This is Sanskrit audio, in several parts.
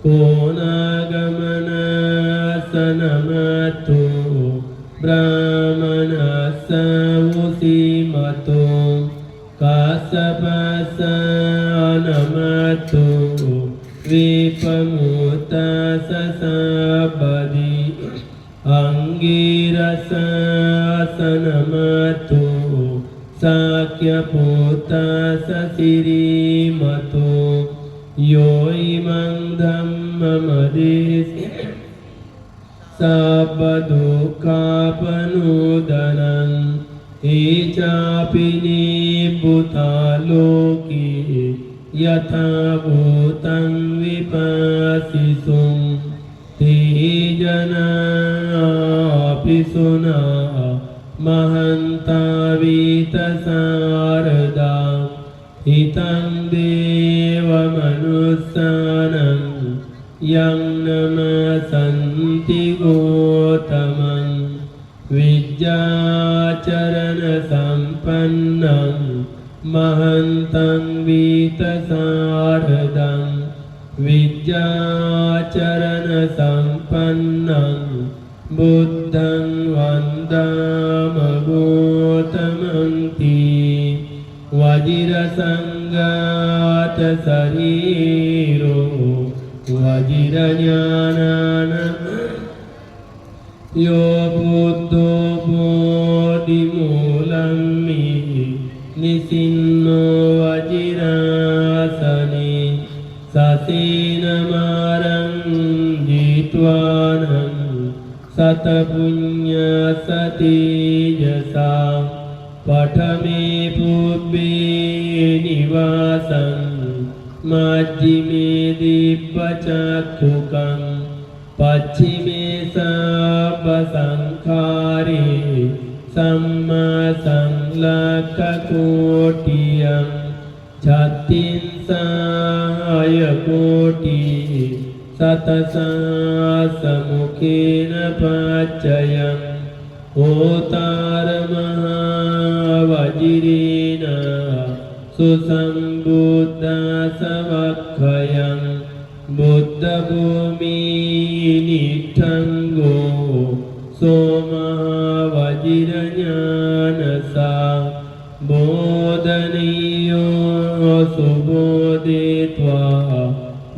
कोनागमनसनमतो ब्राह्मणसौसीमतो कासपसनमतो विपमुतससबदि अंगिरसनमतो साक्यपुतससिरीमतो यो इमं धम्ममदिसि सापदुःखापनुदनं ईचापिनी भूतालोके यथा भूतं विपासिसुं ते जनापि सुना महन्तावीतसारदा हितं देवमनुस्सानं यं नमसन्ति गोतमं विद्याचरणसम्पन्नं महन्तं वीतसारदं विद्याचरणसम्पन्नं बुद्धं वन्दामगोतमन्ति वज्रसङ्गातशरीरो वज्रज्ञानान यो बुद्धो बोधिमूलं मे निसिन्नो वज्रासने ससेनमारं जित्वानं सतपुण्यसतेजसा पठमे पुब्बे निवासं मध्यमे दिव्यचक्षुकं पश्चिमे सर्वसंखारे सम्मसंलक्खकोटियं छत्तिंसायकोटि शतसहस्रमुखेन पच्ययम् ओतारमहावज्रेण सुसम्बुद्धसवक्खयं बुद्धभूमिनिठङ्गो सोमहावज्रज्ञानसा बोधनीयो सुबोधित्वा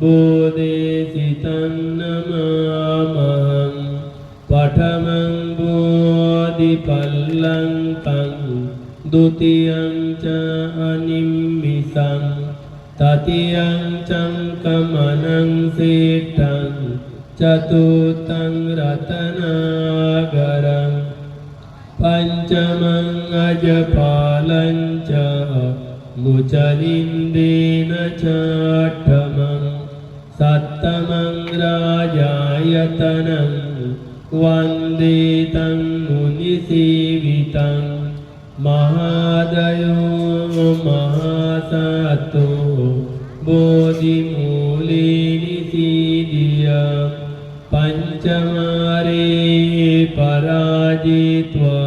बोधेसितं नमामहं पठमं बोधिपल्लङ्कं द्वितीयं च अनिमिषं तृतीयं च कमनं श्रेष्ठं चतुर्थं रत्नाकरं पंचमं अजपालं च मुचलिन्देन चाष्टमं सप्तमं राजायतनं वन्दे तं मुनिसेवितं महादयो महासतो बोधिमूले निसीदय पंचमारे पराजित्वा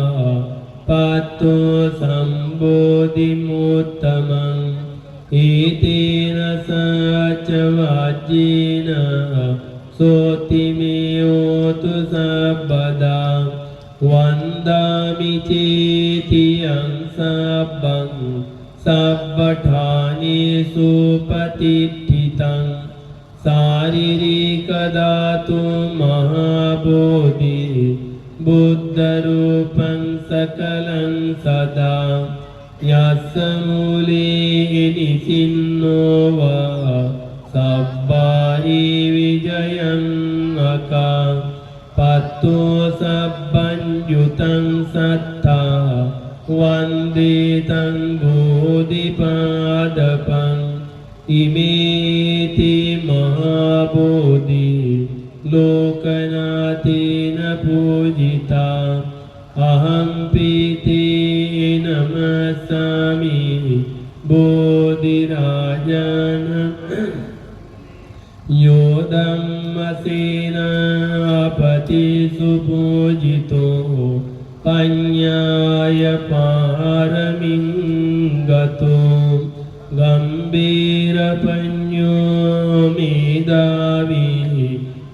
पातो सम्बोधिमुत्तमं एतेन सचवाज्येन सोतिमेयोतु सर्वदा वन्दामि चेतियं सब्बं सब्बठानेषु प्रतिष्ठितं शारीरिकधातु महाबोधि बुद्धरूपं सकलं सदा यस्य मूले निसिन्नो वा सब्बाहि विजयम् अका पत्तो सब्बञ्युतं सत्ता वन्दे तं बोधिपादपम् इमेति महाबोधि लोकनाथेन पूजिता अहं पीते नमस्सामि बोधिराजन् यो धम्मसेनापतिसुपूजितो पञ्ඤाय पारमिं गतो गम्भीरपञ्ඤो මේදාවි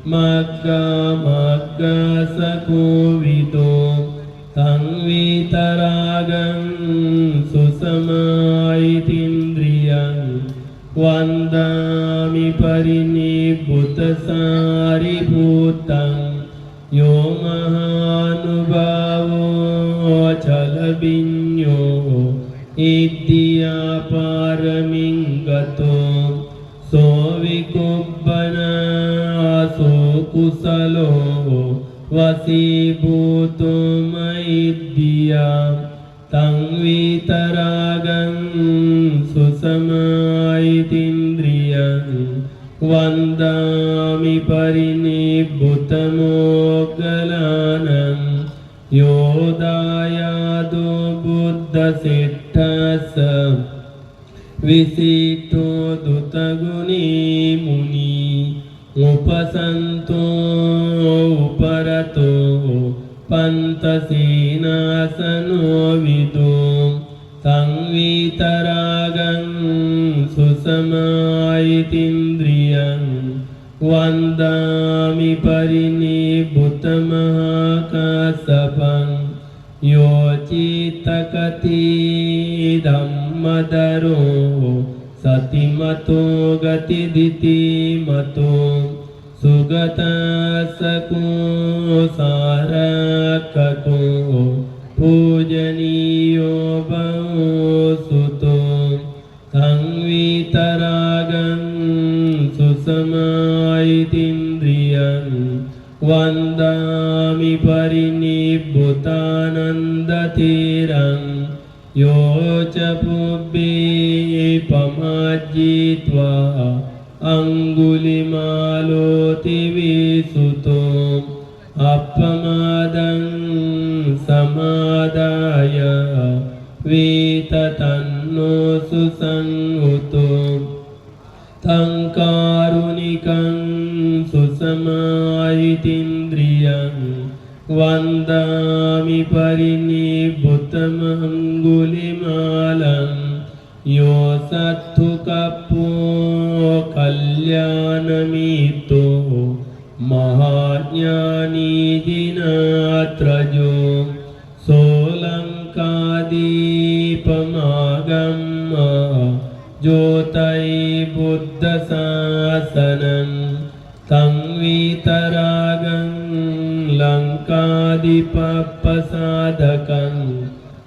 මග්ගා මග්ගා සකෝවිදෝ තං විතරාගං සුසමායිතින්ද්‍රියං වන්දාමි පරිනිබ්බුත සාරිපුත්තං යෝ මහානුභාවෝ චලබිඤ්ඤෝ ඉද්දියා පාරමින් ගතෝ සෝ විකුබ්බනා සෝ කුසලෝ වසීභූතෝ මෛද්දියා තං විතරාගං සුසමායිතින්ද්‍රියං වන්දාමි පරිනිබ්බුත මොග්ගලානං යෝදායාදෝ බුද්ධ සිට්ඨස්ස විසිට්ඨෝ දුතගුණී මුනි උපසන්තෝ උපරතෝ පන්තසීනාසනෝ විදෝ සංවිතරාගං සුසමායිතින්ද්‍රියං වන්දාමි පරිනිබ්බුත මහාකාසපං යෝ චිත්තකති ධම්මදරෝ සතිමතෝ ගතිදිතිමතෝ සුගතසකෝ සාරක්කකෝ පූජනීයෝ බෞසුතෝ තං විතරාගං සුසමායිතින්ද්‍රියං වන්දාමි පරිනිබ්බුතානන්දතිරං යෝ ච පුබ්බේ පමජ්ජිත්වා අංගුලිමාලෝති විසුතෝ අප්පමාදං සමාදාය වේතතන්නෝ සුසංඋතෝ තං කාරුණිකං සුසමායිතින්ද්‍රියං වන්දාමි පරිනිබ්බුතං අංගුලිමාලං යෝ සත්තු කප්පෝ කල්යාණමිතෝ මහාඥානී දිනාත්‍රජෝ සෝලංකාදීපමාගම්ම ජෝතයි බුද්ධ ශාසනං තං විතරාගං ලංකාදිපප්පසාදකං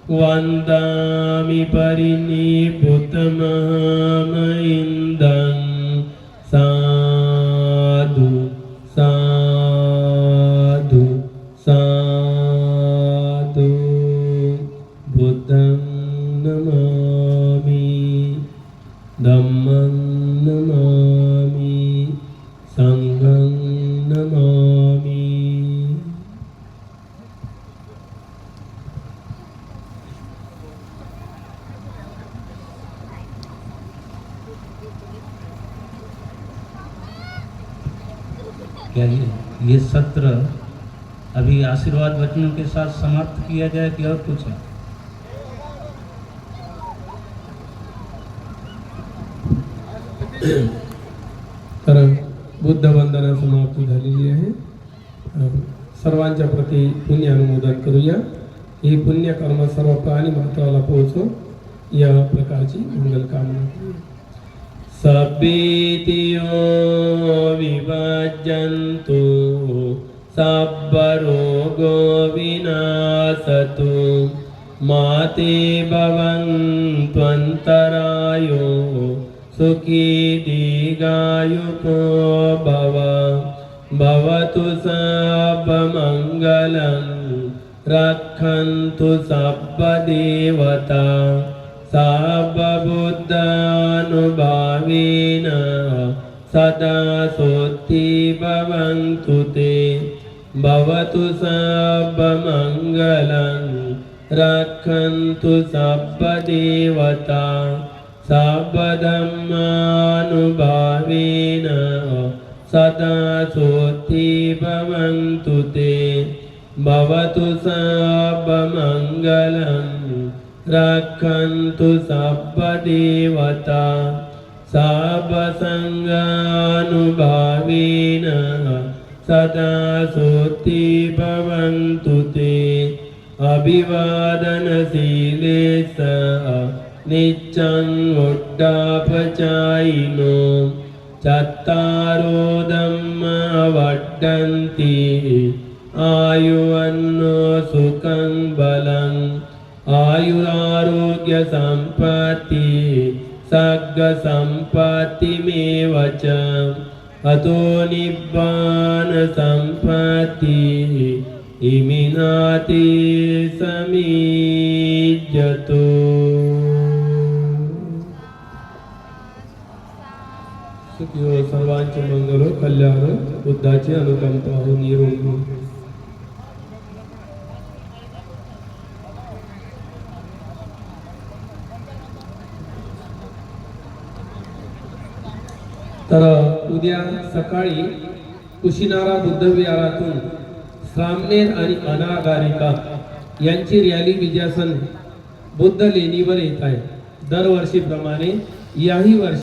වන්දාමි පරිනිබ්බුත මහාමහින්දං සාදු සාදු සාදු බුද්ධං නමාමි ධම්මං නමාමි සංඝං නමාමි. क्या ये सत्र अभी आशीर्वाद वचनों के साथ समाप्त किया जाए कि और कुछ है? तर बुद्ध वंदना समाप्ती झालेली आहे. सर्वांच्या प्रती पुण्य अनुमोदन करूया. हे पुण्य कर्म सर्व प्राणी मात्राला पोहोचो या प्रकारची मंगल कामना करूया. सब्बीतियो विभज्जन्तु सब्बरोगो विनाशतु माते भवन्त्वन्तरायो सुखी दीर्घायुको भव भवतु सर्वमङ्गलं रक्षन्तु सर्वदेवता सर्वबुद्धानुभावेन सदा सोत्ति भवन्तु ते भवतु सर्वमङ्गलं रक्षन्तु सर्वदेवता सर्वधर्मानुभावेन सदा सोत्ति भवन्तु ते भवतु सर्वमङ्गलं रक्षन्तु सर्वदेवता साभसंगानुभावेन सदा सोत्ति भवन्तु ते अभिवादनशीलेस नित्यं वुड्डापचायिनो चत्तारो धम्मा वर्धन्ति आयुवन्नो सुखं बलं आयुरारोग्य संपत्ति सग्ग संपत्तिमेव च अतो निब्बान संपत्ति इमिनाति समीज्यतो। सुखियो सर्वांचे मंगल कल्याण बुद्धाची अनुकंपा हो निरोगी। तर उद्या सकाळी कुशिनारा बुद्ध विहारातून श्रामणेर आणि अनागारिका यांची रॅली विजयासन बुद्ध लेणीवर येत आहे। दरवर्षीप्रमाणे याही वर्षी